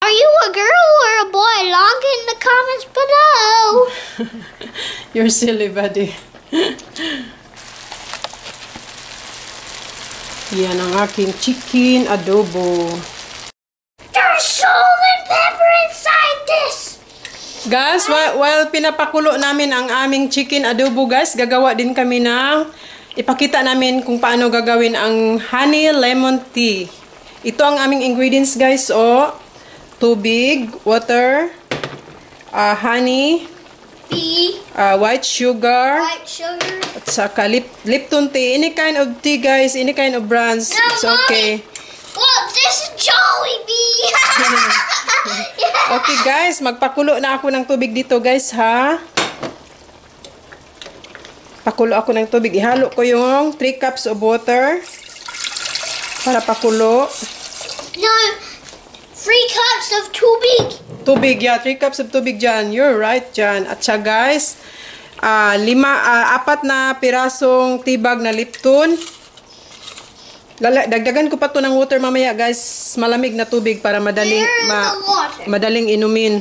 Are you a girl or a boy? Log in the comments below. You're silly, buddy. Yan ang aking chicken adobo. There's salt and pepper inside this. Guys, while pinapakulo namin ang aming chicken adobo, guys, gagawa din kami ng ipakita namin kung paano gagawin ang honey lemon tea. Ito ang aming ingredients, guys. Tubig, water, honey, tea, white sugar, at saka Lipton tea. Any kind of tea, guys. Any kind of brands. No, It's okay. Well, this is Jollibee. Okay, guys. Magpakulo na ako ng tubig dito, guys, ha? Pakulo ako ng tubig. Ihalo ko yung 3 cups of water para pakulo. No, 3 cups of tubig. Tubig, yeah. 3 cups of tubig dyan. You're right dyan. At siya, guys, 4 na pirasong tibag na Lipton. Dagdagan ko pa to ng water mamaya, guys. Malamig na tubig para madaling inumin.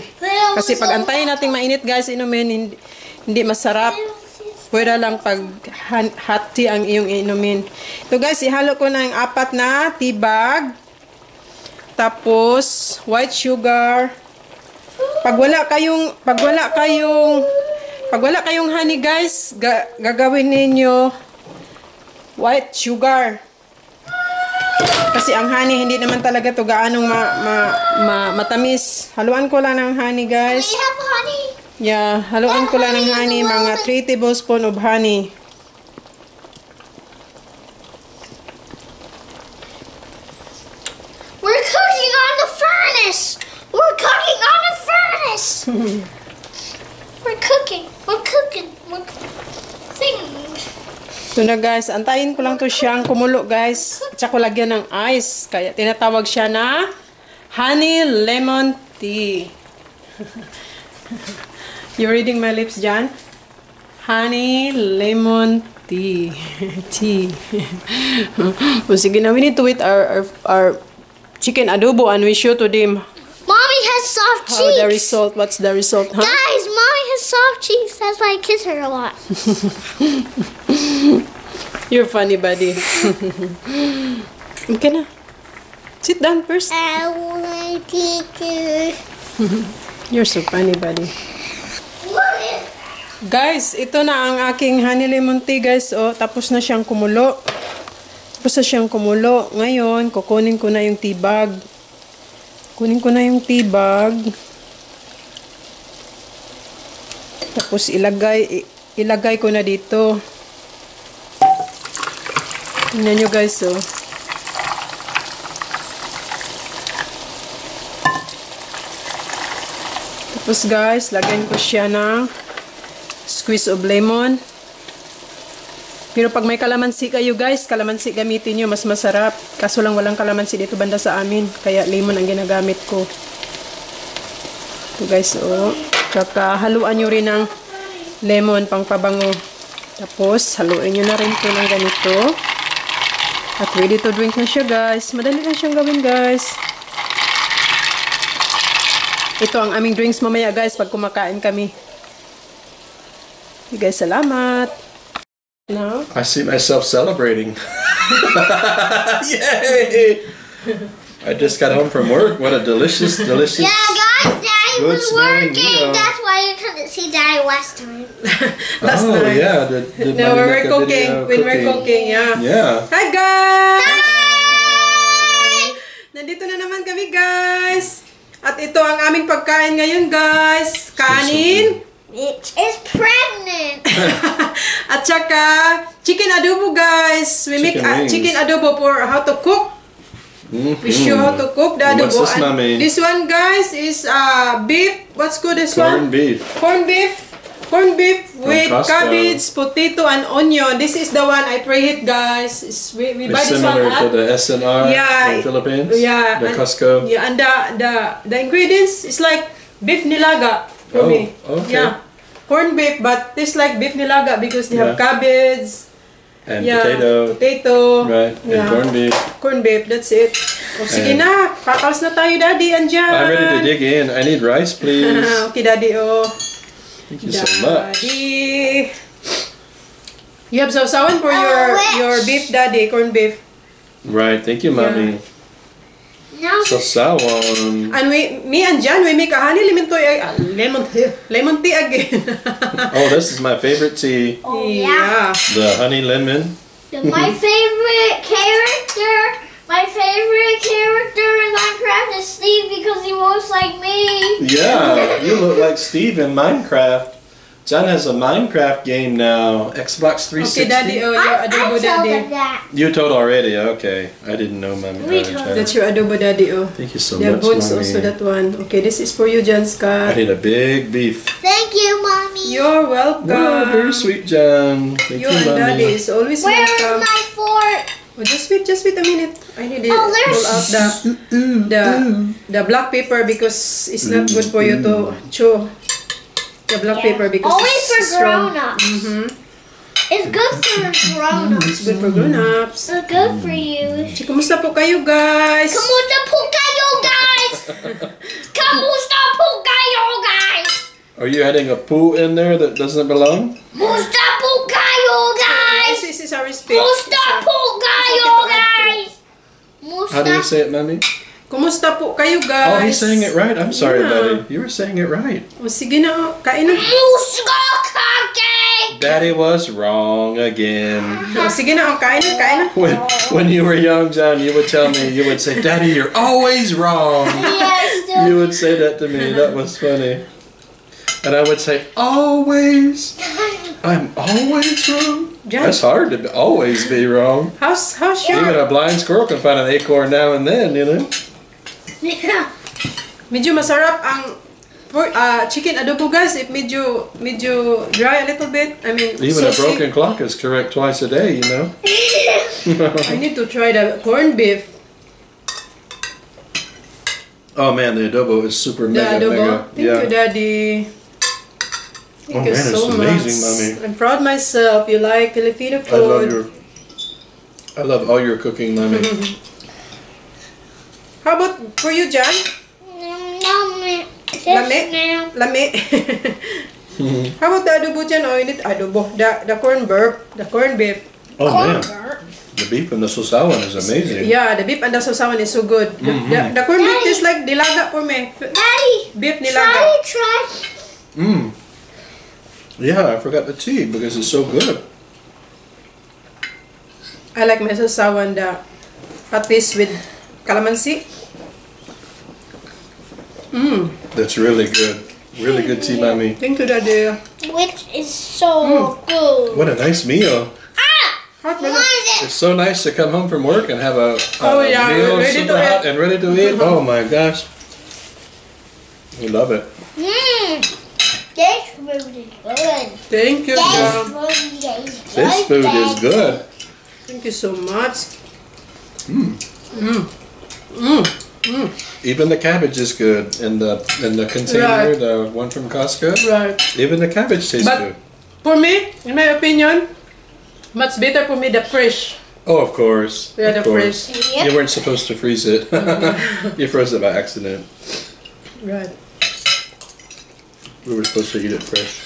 Kasi pag antayin nating mainit, guys, inumin, hindi masarap. Pwede lang pag hot tea ang iyong inumin. So, guys, ihalo ko na yung 4 na tibag. Tapos, white sugar. Pag wala kayong honey, guys, gagawin ninyo white sugar. Kasi ang honey, hindi naman talaga to gaanong matamis. Haluan ko lang ng honey, guys. We have honey. Yeah, haluan ko lang ng honey, mga 3 tablespoons of honey. We're cooking on the furnace. We're cooking on the furnace. We're cooking. Ito na, guys, antayin ko lang to siyang kumulo, guys. At saka ko lagyan ng ice. Kaya tinatawag siya na honey lemon tea. You reading my lips, Jan? Honey lemon tea. Tea. O sige na, we need to eat our chicken adobo and we show to them Mommy has soft cheeks. how the result. What's the result, huh? Guys, Mommy has soft cheeks. That's why I kiss her a lot. You're funny, buddy. Okay na. Sit down first. I want teacher. You're so funny, buddy. Guys, ito na ang aking honey lemon tea, guys. Tapos na siyang kumulo. Ngayon, kukunin ko na yung tea bag. Tapos ilagay ko na dito. Tingnan nyo, guys, Tapos, guys, lagyan ko siya ng squeeze of lemon. Pero pag may kalamansi kayo, guys, kalamansi gamitin nyo, mas masarap. Kaso lang walang kalamansi dito banda sa amin. Kaya lemon ang ginagamit ko. Ito, guys, kakahaluan nyo rin ng lemon pang pabango. Tapos, haluin nyo na rin ito ng ganito. At ready to drink na siya, guys. Madali lang siyang gawin, guys. Ito ang aming drinks mamaya, guys, pag kumakain kami. Okay, guys, salamat. No? I see myself celebrating. Yay! I just got home from work. What a delicious. Yeah, guys, Daddy good was smelling working. meal. That's why you couldn't see Daddy last time. Last night. Yeah. No, when we're cooking. Yeah. Yeah. Hi, guys! Hi! Nandito na naman kami, guys. At ito ang aming pagkain ngayon, guys. Kanin. It is pregnant. At saka, chicken adobo, guys. We make chicken adobo for how to cook. We show how to cook the adobo. What's this, mommy? This one, guys, is beef. What's good this Corned one? beef. Corned beef with Costco. cabbage, potato, and onion. This is the one I preheat, guys. We buy It's this one similar at to the SNR from Philippines. Yeah, The Costco. Yeah, and the ingredients is like beef nilaga for me. Okay. Yeah, corned beef, but this like beef nilaga because they have cabbage, And Yeah, potato. Right. And Yeah. corned beef. Corned beef, that's it. O, sige And- na. Kakalas na tayo, Daddy. Andyan. I'm ready to dig in. I need rice, please. Okay, Daddy. Oh. Thank you so much. Daddy. You have sausawan for which? your beef, Daddy. Corned beef. Right. Thank you, Mommy. Now Sausawan. And me and Jan, we make a honey lemon tea, lemon tea again. Oh, this is my favorite tea. Oh, yeah. The honey lemon. My favorite character in Minecraft is Steve because he looks like me. Yeah, you look like Steve in Minecraft. John has a Minecraft game now. Xbox 360. Okay, Daddy. Oh, your I adobo, told them Daddy. that. You told already. Okay. I didn't know, Mommy. We told That's your adobo, Daddy. Oh. Thank you so Their much, bones Mommy. also that one. Okay, this is for you, Jan I Scott. need a big beef. Thank you, Mommy. You're welcome. Wow, very sweet, John. Thank You you, and Daddy Mommy. is always Where is welcome. my fork? Oh, just wait a minute. I need to Oh, pull out the black paper because it's not good for you to chew. The black paper because Always for it's strong. grown-ups. It's good for grown-ups. It's good for grown-ups. It's good for you. So, kumusta po kayo, guys? Kamusta po kayo, guys? Kamusta po kayo, guys? Are you adding a poo in there that doesn't belong? Musta po kayo, guys? This is our speech. Musta po kayo, guys? How do you Musta. say it, Mommy? Kumusta po kayo, Oh, guys? he's saying it right. I'm sorry, Yeah. buddy. You were saying it right. O, sige na, oh. Kain na. Musta kake. Daddy was wrong again. O, sige na, oh. Kain na, kain na. When you were young, John, you would tell me, you would say, Daddy, you're always wrong. Yes. You would say that to me. That was funny. And I would say, always? I'm always wrong? John. That's hard to always be wrong. How's your... Even a blind squirrel can find an acorn now and then, you know? Medyo masarap ang chicken adobo, guys. If medyo dry a little bit. I mean, Even a saucy. broken clock is correct twice a day, you know? I need to try the corned beef. Oh man, the adobo is super The mega, adobo. mega. Thank you, Daddy. Thank Oh, you man, so it's much. amazing, Mommy. I'm proud myself. You like Filipino food. I love all your cooking, Mommy. How about for you, Jan? Lame. Lame. Lami. How about the adobo, Jan? Oh, you need adobo. The corned beef. Oh man, the beef and the sausawan is amazing. Yeah, the beef and the sausawan is so good. The corned beef tastes like dilaga for me. Daddy, Beef nilaga. try. Mmm. Yeah, I forgot the tea because it's so good. I like my sausawan, the patis with calamansi. That's really good. Really good tea, Mommy. Thank you, Daddy. Which is so good. What a nice meal. Hot What melon. is it? It's so nice to come home from work and have a Oh, yeah, meal ready to super hot eat. and ready to eat. Oh my gosh. We love it. This food is good. Thank you, This Jan. food is good. This food is good. Thank you so much. Even the cabbage is good in the container, Right. the one from Costco. Right. Even the cabbage tastes But- good. For me, in my opinion, much better for me the fresh. Oh, of course. Yeah, of the course. fresh. Yep. You weren't supposed to freeze it. You froze it by accident. Right. We were supposed to eat it fresh.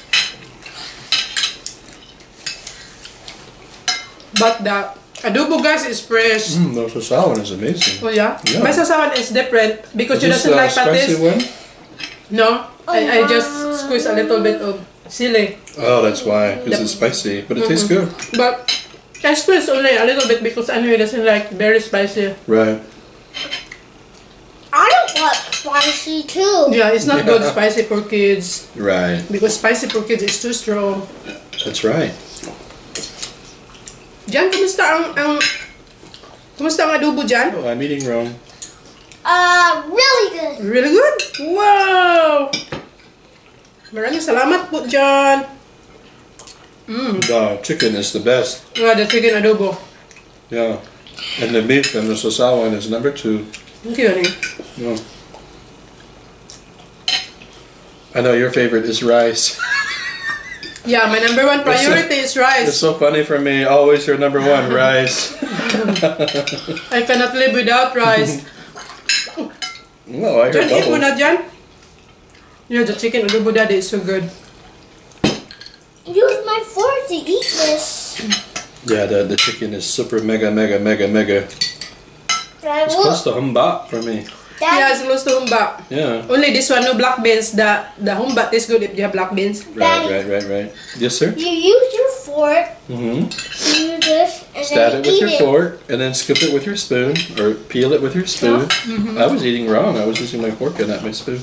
But the adobo, guys, is fresh. The sausawan is amazing. Oh yeah? Yeah. My sausawan is different because Is she this doesn't the like spicy patis. one? No, I just squeeze a little bit of chili. Oh, that's why. Because it's spicy. But it tastes good. But I squeeze only a little bit because I know he doesn't like very spicy. Right. I don't like spicy too. Yeah, it's not Yeah. good spicy for kids Right. because spicy for kids is too strong. That's right. Jan, kumusta ang adobo, Jan? Oh, I'm eating wrong. Really good. Really good? Wow! Maraming salamat po, Jan. The chicken is the best. Yeah, the chicken adobo. Yeah. And the beef and the sausawan is number 2. Thank you, honey. Yeah. I know your favorite is rice. Yeah, my number one priority is It's rice. so funny for me. Always your number one, rice. I cannot live without rice. No, I heard Jan, eat mo na bubbles. Jan. Yeah, the chicken adobo daddy is so good. Use my fork to eat this. Yeah, the chicken is super mega. I It's will. close to humbap for me. Yeah, Dad, it's close to humba. Yeah. Only this one, no black beans. The humba tastes good if you have black beans. Right. Yes, sir. you use your fork, Mm-hmm. you do this, and Stab then it with eat your it. fork, and then scoop it with your spoon, or peel it with your spoon. I was eating wrong. I was using my fork and not my spoon.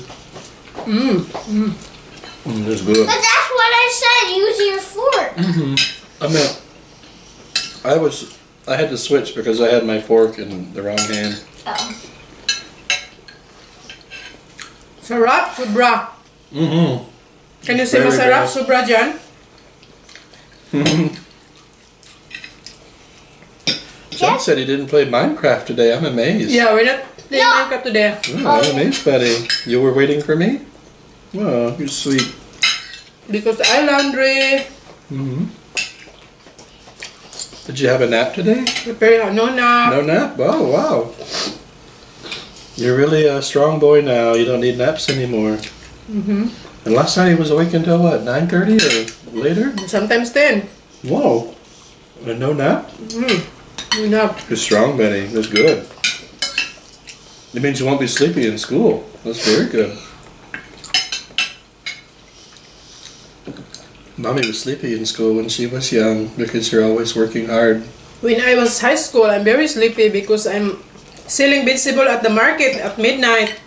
It's good. But that's what I said. Use your fork. I mean, I had to switch because I had my fork in the wrong hand. Oh. Sarap, sobra. Mm-hmm. Can you say Very masarap, good. sobra Jan? John said he didn't play Minecraft today. I'm amazed. Yeah, we're not playing No. Minecraft today. Oh, I'm amazed, buddy. You were waiting for me? Oh, you're sweet. Because I laundry, Mm-hmm. Did you have a nap today? prepare no nap. No nap? Oh, wow. You're really a strong boy now. You don't need naps anymore. Mm-hmm. And last night he was awake until what, 9:30 or later? Sometimes 10. Whoa. And no nap? No nap. You're strong, Benny. That's good. It means you won't be sleepy in school. That's very good. Mommy was sleepy in school when she was young because you're always working hard. When I was high school, I'm very sleepy because I'm selling vegetable at the market at midnight.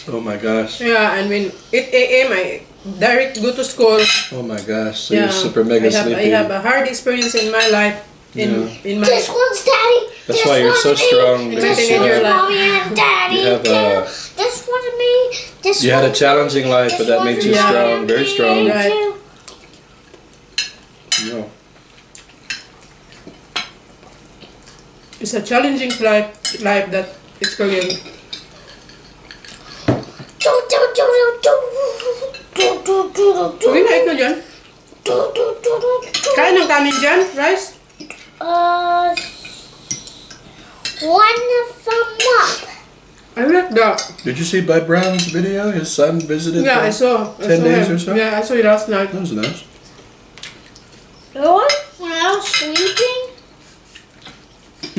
Oh my gosh. Yeah, and when 8 a.m. I direct go to school. Oh my gosh. So Yeah, you're super mega I sleepy. have a hard experience in my life. In my This one's daddy. That's this why you're one's so me. strong. In my This teenager one's life. mommy and daddy. You have too. This one's me. This You had a one's challenging life, but this that one's makes you Yeah. strong, very me strong. Right. too. Yeah. It's a challenging life that experience. Do, do, do, do, do. Do, do, do, do, do. Uwi na ito dyan. Do, do, do, do, do. Kain ng kanin dyan, rice. One thumb up. I like that. Did you see Bud Brown's video? His son visited Yeah, I for saw. 10 days him. or so? Yeah, I saw it last night. That was nice. The one when I was sleeping.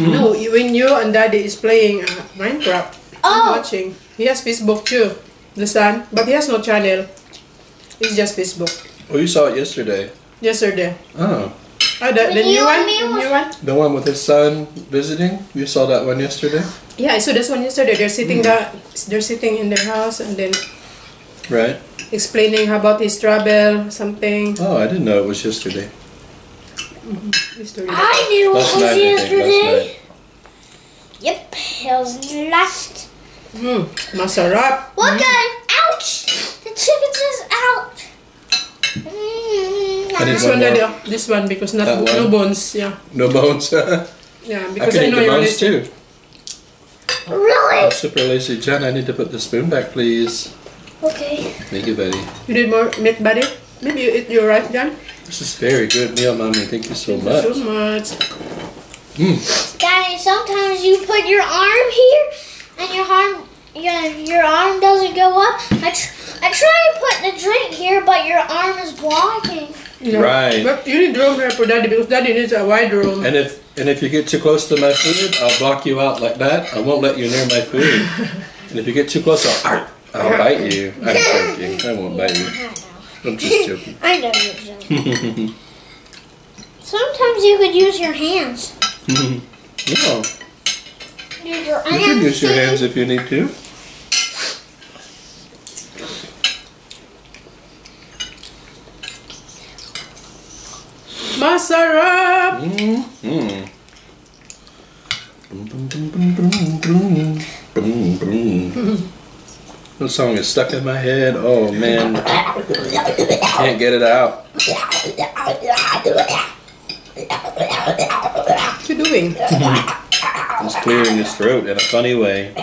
No, when you and daddy is playing Minecraft, I'm Oh. watching. He has Facebook too, the son, but he has no channel. It's just Facebook. Oh, you saw it yesterday. Yesterday. Oh. The When new you one? and me The was- new one? The one with his son visiting? You saw that one yesterday? Yeah, I saw this one yesterday. They're sitting they're sitting in their house and then Right. explaining about his travel, something. Oh, I didn't know it was yesterday. History. I knew it Last was night, I think. Last yesterday. night. Yep, it was last. Masarap. What guy? Ouch! The chicken says ouch. I did This one one, more. daddy. This one because not That one? no bones. Yeah, No bones. yeah. I Because can I, eat know the you're bones listening. too. Really? I'm super lazy. Jen, I need to put the spoon back, please. Okay. Thank you, Betty. You need more meat, buddy? Maybe you eat your rice, John? This is very good meal, Mommy. Thank you so Thank you so much. much. Daddy, sometimes you put your arm here and your arm doesn't go up. I try to put the drink here, but your arm is blocking. Yeah. Right. But you need room here for daddy because daddy needs a wide room. And if you get too close to my food, I'll block you out like that. I won't let you near my food. And if you get too close, I'll bite you. I'm joking. I won't bite you. I'm just joking. I know you're joking. Sometimes you could use your hands. No, Use your you can use your hands if you need to. Masarap! Mm-hmm. That song is stuck in my head. Oh man, can't get it out. What you doing? He's clearing his throat in a funny way.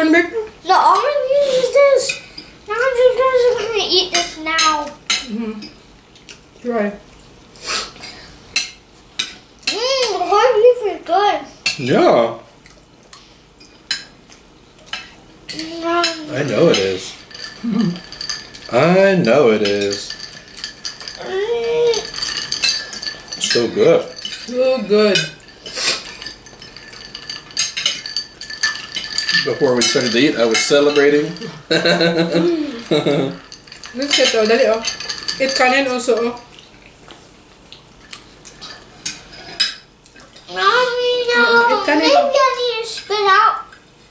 corned beef? No, I'm gonna use this. Now you guys are gonna eat this now. Try. The corned beef is good. Yeah, Mm. I know it is. I know it is. So good. So good. Before we started to eat, I was celebrating. Let's get oh, dali oh. Eat kanin also oh. Mommy, no. It kinda- Maybe I need to spit out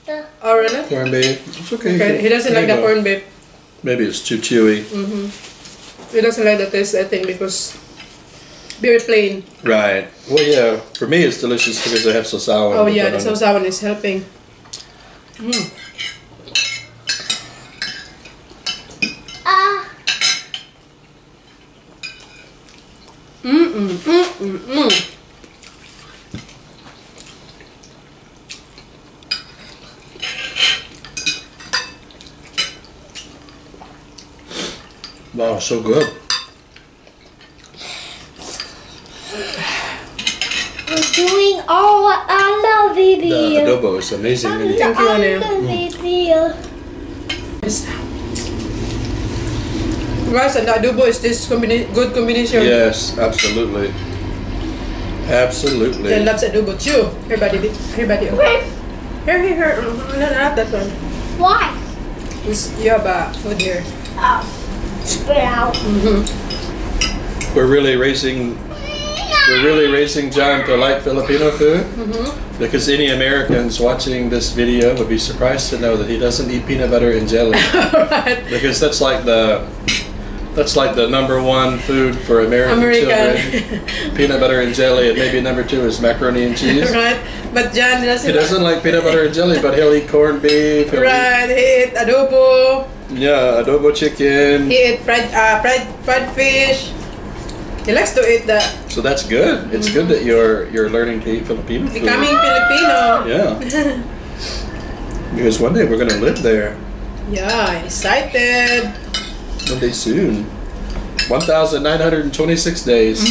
the. Oh really? Corned beef. It's okay. Okay, he doesn't There like you the go. corned beef. Maybe it's too chewy. He doesn't like the taste, I think, because very plain. Right. Well, yeah. For me, it's delicious because I have sausawan. Oh yeah, but the sausawan is helping. Wow, so good. I'm doing all what I love, baby. The adobo is amazing. Minnie. Thank you, Anna. Baby. Rice and adobo is this good combination. Yes, absolutely. Absolutely. Jen loves adobo too. Everybody. Where? Here. No, not that one. Why? You have food here. Oh, spit out. We're really raising John to like Filipino food because any Americans watching this video would be surprised to know that he doesn't eat peanut butter and jelly. Right. Because that's like the number one food for American children. Peanut butter and jelly, and maybe number two is macaroni and cheese. Right. But John He doesn't like peanut butter and jelly, but he'll eat corned beef. He'll Right. He eat adobo. eat, adobo chicken. He eat fried fish. He likes to eat that. So that's good. It's good that you're learning to eat Filipino food. Becoming Filipino. Yeah. Because one day we're gonna live there. Yeah, excited. One day soon. 1,926 days.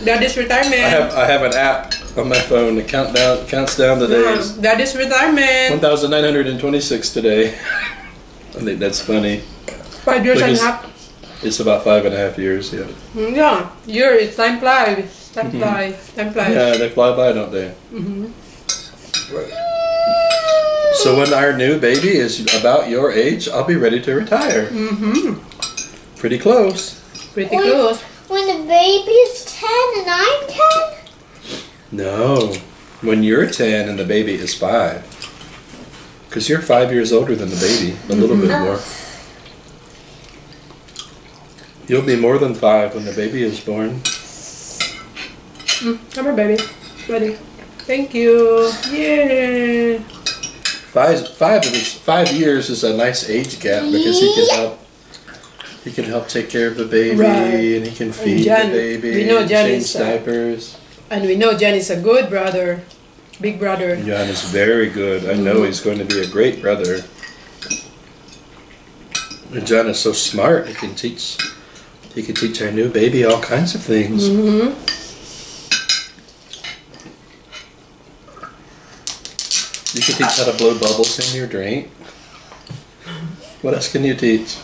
Daddy's retirement. I have an app on my phone that counts down the days. Daddy's retirement. 1,926 today. I think that's funny. 5 years and a Because- half. It's about 5.5 years. Yeah. Yeah, it's time flies. Time flies. Time flies. Yeah, they fly by, don't they? So when our new baby is about your age, I'll be ready to retire. Pretty close. Pretty close. When the baby is 10 and I'm 10? No, when you're 10 and the baby is 5. Because you're 5 years older than the baby, a little bit more. You'll be more than 5 when the baby is born. Come here, baby. Ready. Thank you. Yay. 5 years is a nice age gap because he can help take care of the baby, Right. and he can feed John- the baby, we know and John change is, diapers. And we know John is a good brother. Big brother. John is very good. I know he's going to be a great brother. And John is so smart. He can teach our new baby all kinds of things. You can teach how to blow bubbles in your drink. What else can you teach?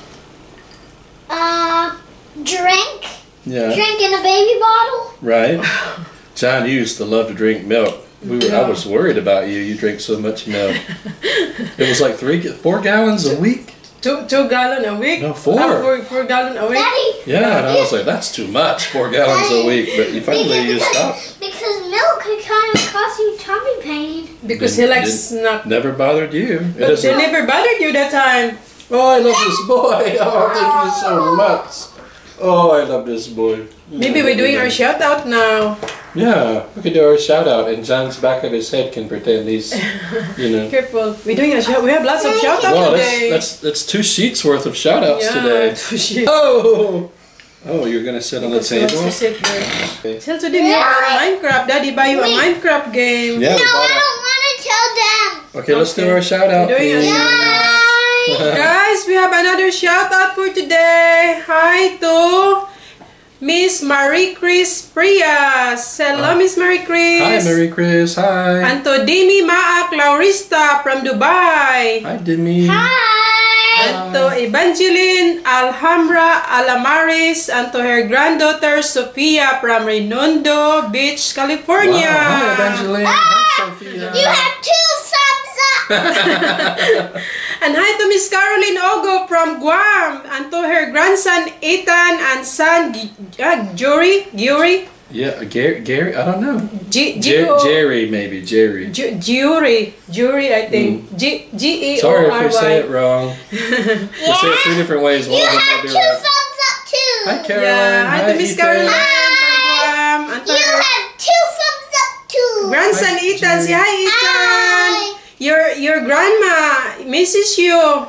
Drink. Yeah. Drink in a baby bottle. Right? John, you used to love to drink milk. I was worried about you. You drink so much milk. It was like 4 gallons a week. 2 gallon a week? No, 4. 4 gallon a week? Daddy. Yeah, and I was like, that's too much, 4 gallons a week. But you finally stopped. Because milk could kind of cause you tummy pain. Because he likes snack. Never bothered you. It But they doesn't. never bothered you that time. Oh, I love this boy. Oh, thank you so much. Oh, I love this boy. Maybe we're doing our shout out now. Yeah, we can do our shout out, and John's back of his head can pretend he's, Careful. We're doing a shout. We have lots of shout out Wow, today. that's 2 sheets worth of shout outs today. Shit. Oh, you're gonna sit on the table. To sit there. Tell today we are on Minecraft. Daddy buy you a Minecraft game. Yeah, No, we bought I don't want to tell them. Okay, let's do our shout out. Doing please. Guys, we have another shout out for today. Hi to Miss Marie Chris Prias. Hello, Miss Marie Chris. Hi, Mary Chris. Hi. And to Dimi Maak Laurista from Dubai. Hi, Demi. And to Evangeline Alhambra Alamaris and to her granddaughter Sofia from Redondo Beach, California. Wow. Hi, Evangeline. Hi, Sophia. You have 2 thumbs up. And hi to Miss Caroline Ogo from Guam and to her grandson Ethan and son Guri. Yeah, Gary. I don't know. Jerry, maybe Jerry. Jury, I think. Geory. Sorry if we say it wrong. We say it 2 different ways. One You of them have might 2 be right. thumbs up too. Hi, Caroline. Yeah, hi to Miss Ethan. Caroline from Guam and to You her have 2 thumbs up too. grandson Hi, Ethan. Say hi, Ethan. Hi. Your grandma misses you.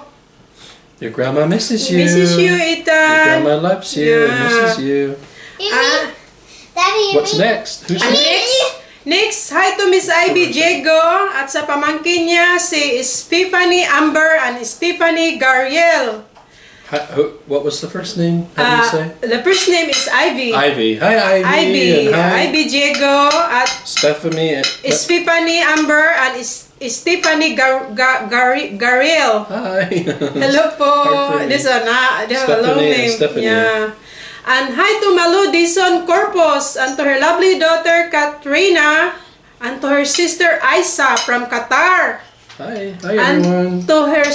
Your grandma misses you. Misses you, Your Ethan. grandma loves you and Yeah. misses you. Daddy, What's next? Who's And next? next, hi to Miss Ivy Diego at sa pamangkin niya si Stephanie Amber and Stephanie Gariel. What was the first name? How do you say? The first name is Ivy. Ivy. Hi, Ivy. And hi, Ivy Diego at Stephanie. Stephanie Amber and Stephanie Gariel. Hi. Hello po. Hard for me. This one, they have a long Stephanie and name. Stephanie. Yeah. And hi to Malu Dison Corpus and to her lovely daughter Katrina and to her sister Isa from Qatar. Hi And everyone. to her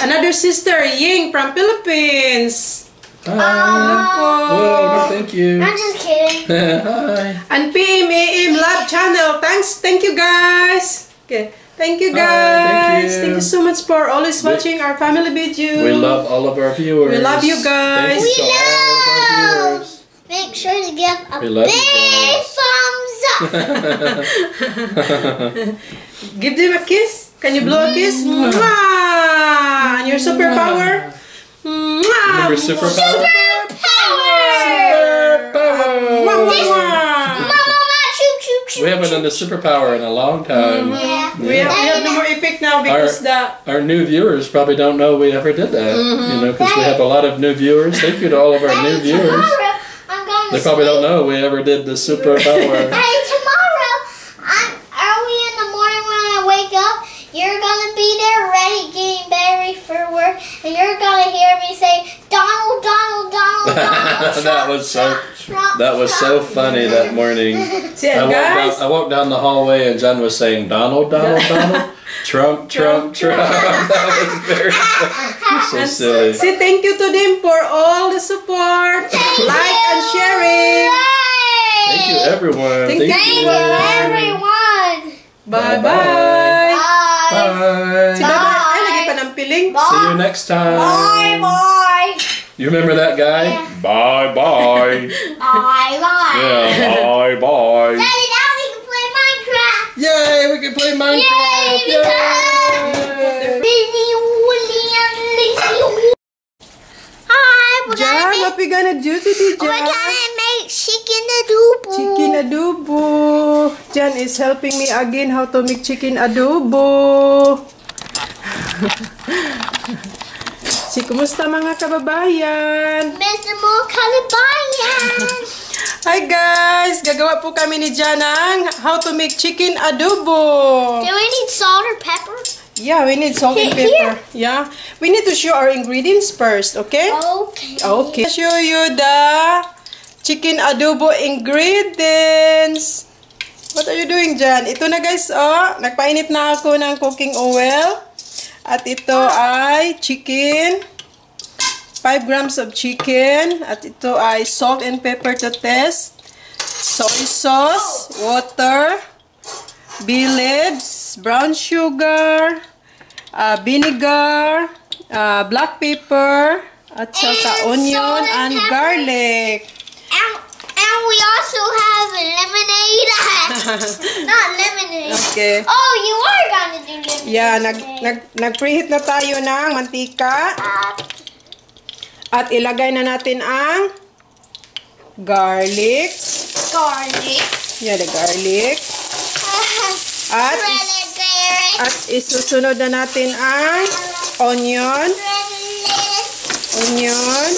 another sister Ying from Philippines. Hi. Hello po. Whoa, no, thank you. I'm just kidding. Hi. And PMAM Lab Channel. Thank you guys. Okay. Thank you guys. Thank you. So much for always watching our family video. We love all of our viewers. We love you guys. Thank you to all of our viewers. Make sure to give a We love you big guys. thumbs up. Give them a kiss. Can you blow a kiss? Mwah! And your superpower? Mwah! Remember superpower? Mwah, mwah, mwah. Mama, choo choo choo. We haven't done the superpower in a long time. Yeah. We have no more effect now because Our new viewers probably don't know we ever did that. You know, because we have a lot of new viewers. Thank you to all of our new Daddy, viewers. tomorrow, I'm going They to probably don't sleep. know we ever did the superpower. Daddy, tomorrow, early in the morning when I wake up, you're gonna be there ready, getting ready for work, and you're gonna hear me say, Donald, Donald, Donald, Donald. That was so funny that morning. See, guys, I walked down the hallway and John was saying Donald, Donald, Donald, Trump, Trump, Trump. That was very so silly. say thank you to them for all the support, like and sharing. Thank you everyone. Thank Thank you, everyone. Bye-bye. Bye. Bye. Si Bye. Ay, lagi pa ng piling. See you next time. Bye, bye. You remember that guy? Yeah. Bye bye. Bye, bye. Yeah, bye bye. Daddy, now we can play Minecraft. Yay, we can play Minecraft. Yay, Yay. Busy Woolly and Lazy. Hi, we're Jan, gonna what we gonna do today, we're Jan? gonna make chicken adobo. Chicken adobo. Jan is helping me again how to make chicken adobo. Kumusta mga kababayan? Mr. Mo Kalibayan. Hi guys! Gagawa po kami ni Jan ng how to make chicken adobo. Do we need salt or pepper? Yeah, we need salt and pepper. Yeah, we need to show our ingredients first, okay? Okay. Okay. I'll show you the chicken adobo ingredients. What are you doing, Jan? Ito na guys, oh. Nagpainit na ako ng cooking oil. At ito ay chicken. 5 grams of chicken. At ito ay salt and pepper to taste. Soy sauce, water, bay leaves, brown sugar, vinegar, black pepper, at saka onion and garlic. And we also have lemonade. Not lemonade. Okay. Oh, you are gonna do lemonade. Yeah, nag-preheat na tayo ng mantika. At ilagay na natin ang garlic. Garlic. Yeah, the garlic. At Strawberry. At isusunod na natin ang onion. Onion.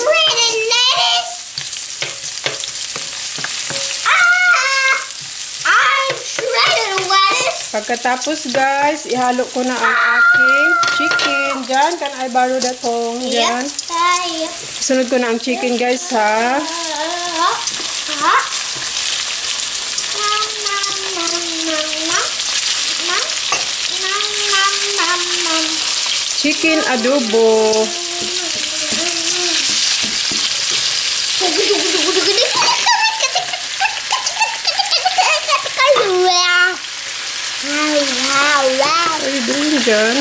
Pagkatapos guys, ihalo ko na ang aking chicken. Diyan, can I borrow that home? Diyan. Sunod ko na ang chicken guys ha. Chicken adobo. What are you doing, John?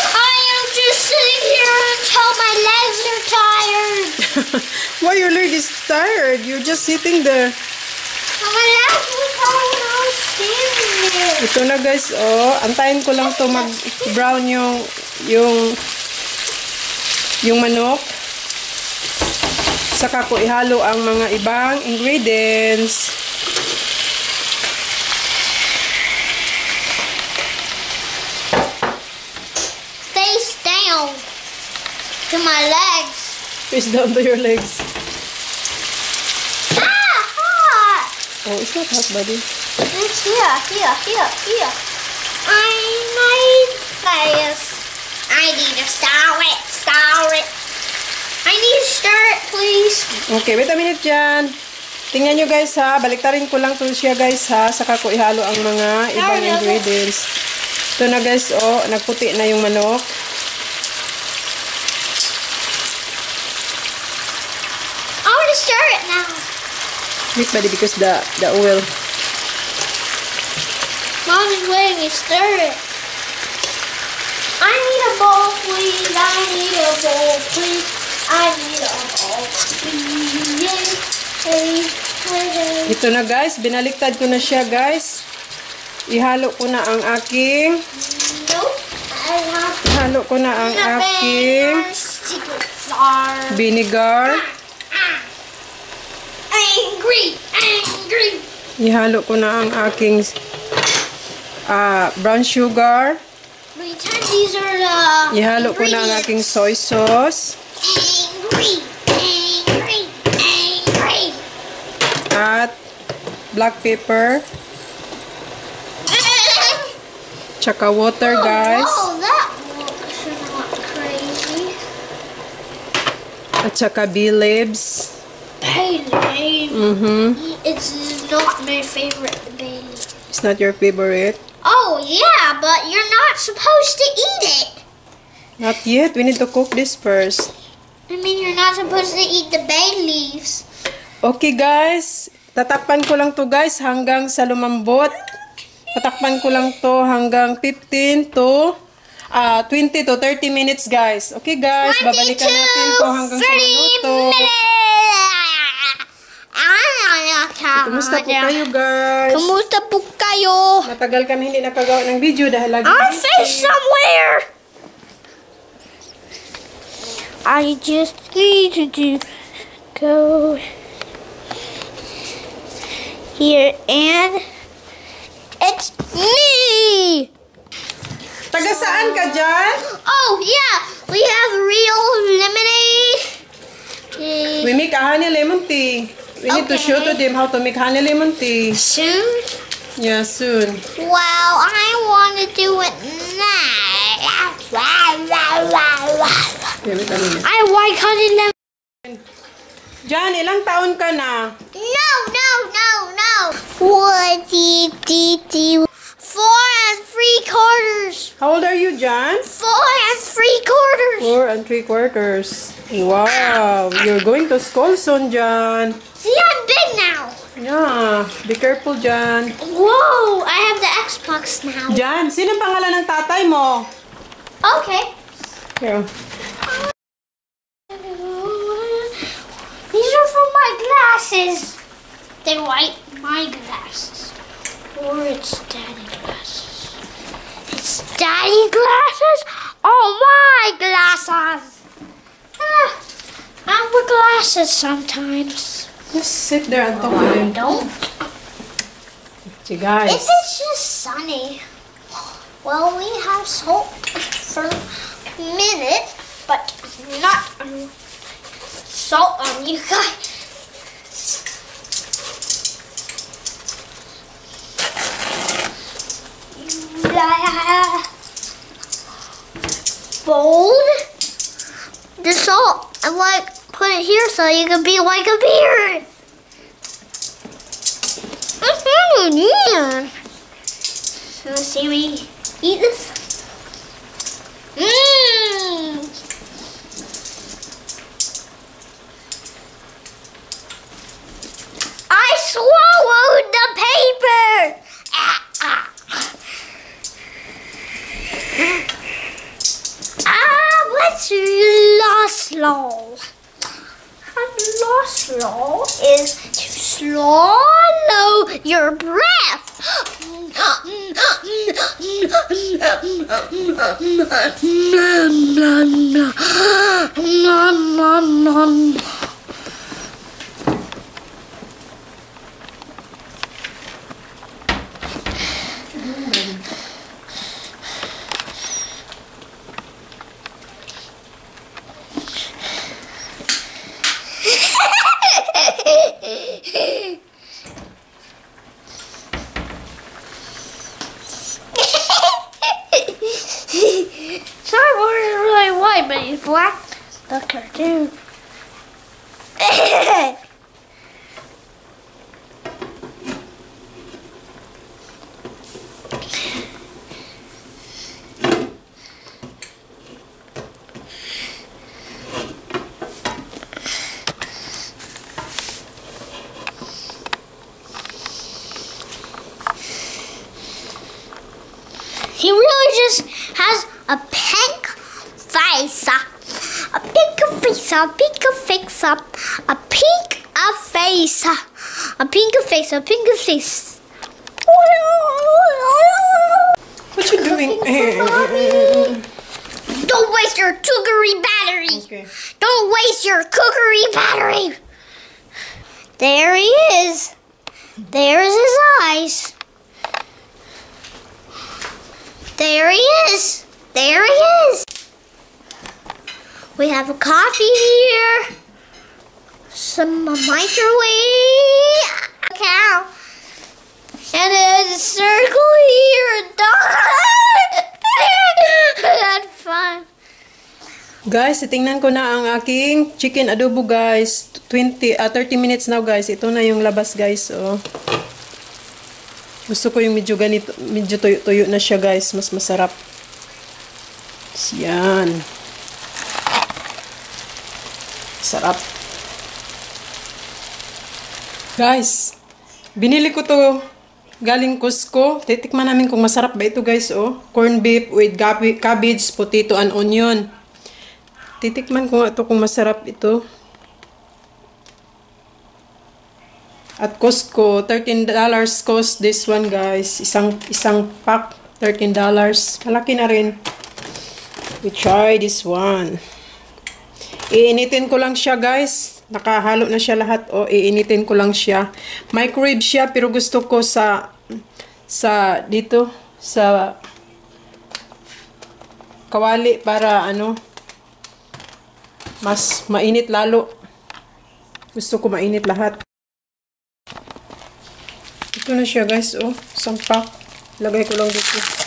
I am just sitting here until my legs are tired. Why your leg is tired? You're just sitting there. My legs were tired when I was standing there. Ito na guys, oh. Antayin ko lang to mag-brown yung manok. Saka ko ihalo ang mga ibang ingredients. Face down to my legs. Face down to your legs. Ah, hot. Oh, it's not hot, buddy. It's here. I need face. I need to stir it. I need to stir it, please. Okay, wait a minute dyan. Tingnan nyo guys ha. Baliktarin ko lang to siya guys ha. Saka ko ihalo ang mga ibang ingredients. Ito na guys, oh. Nagputi na yung manok. I want to stir it now. Wait, buddy, because the oil. Mom is letting me stir it. I need a bowl, please. I need a bowl, please. Ito na guys, binaliktad ko na siya guys. Ihalo ko na ang aking vinegar. Angry. Ihalo ko na ang aking brown sugar. These are the Ihalo ko na ang aking soy sauce. Angry. At black pepper. Tsaka water guys. Oh, that looks not crazy. At tsaka bay leaves. Bay leaves? It's not my favorite, the bay leaves. It's not your favorite? Oh, yeah, but you're not supposed to eat it. Not yet. We need to cook this first. I mean, you're not supposed to eat the bay leaves. Okay guys. Tatakpan ko lang to guys hanggang sa lumambot. Tatakpan ko lang to hanggang 15 to 20 to 30 minutes guys. Okay guys. Babalikan natin to hanggang sa maluto. Kumusta po kayo guys? Kumusta po kayo? Matagal kami hindi nakagawa ng video dahil lagi Our face somewhere. I just need to go here and it's me. Taga saan ka dyan? Oh yeah, we have real lemonade. We make a honey lemon tea. We need to show to them how to make honey lemon tea. Soon? Yeah, soon. Well, I want to do it now. Okay, wait a minute. I like honey lemon. Jan, ilang taon ka na? No. 4 and 3/4. How old are you, Jan? 4 and 3/4. 4 and 3/4. Wow, you're going to school soon, Jan. See, I'm big now. Yeah, be careful, Jan. Whoa, I have the Xbox now. Jan, sino pangalan ng tatay mo? Okay. Here. These are for my glasses. They're white, my glasses. Or it's daddy glasses. It's daddy glasses? Oh, my glasses. I wear glasses sometimes. Just sit there and talk to them. Don't. See, guys. If it's just sunny. Well, we have salt for a minute, but not salt on you guys. Fold the salt and put it here so you can be like a beard. So see me eat this. I swallowed the paper. What's law? Law is to swallow your breath. Star is really white, but he's black. The cartoon. He really just has a pink face. A pink face, a pink face, a pink face, a pink face, a pink face. What you doing? Don't waste your cookery battery. Okay. Don't waste your cookery battery. There he is. There's his eyes. There he is. There he is. We have a coffee here. Some microwave. Cow. And a circle here. A dog. That's fun. Guys, tingnan ko na ang aking chicken adobo, guys. 30 minutes now, guys. Ito na yung labas, guys. Oh. Gusto ko yung medyo ganito, medyo tuyo-tuyo na siya, guys. Mas masarap. Yan. Sarap. Guys, binili ko to galing Costco. Titikman namin kung masarap ba ito, guys. Oh. Corned beef with cabbage, potato, and onion. Titikman ko nga ito kung masarap ito. At Costco, $13 cost this one, guys. Isang pack, $13. Malaki na rin. We try this one. Iinitin ko lang siya, guys. Nakahalo na siya lahat. O, iinitin ko lang siya. Microwave siya, pero gusto ko sa dito, sa kawali para mas mainit lalo. Gusto ko mainit lahat. Ito na siya, guys. Oh, isang pack. Lagay ko lang dito.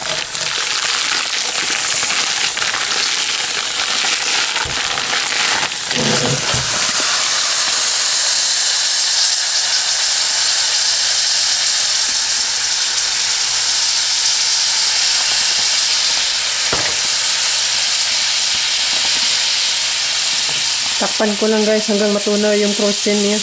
Takpan ko lang, guys, hanggang matunaw yung frozen niya.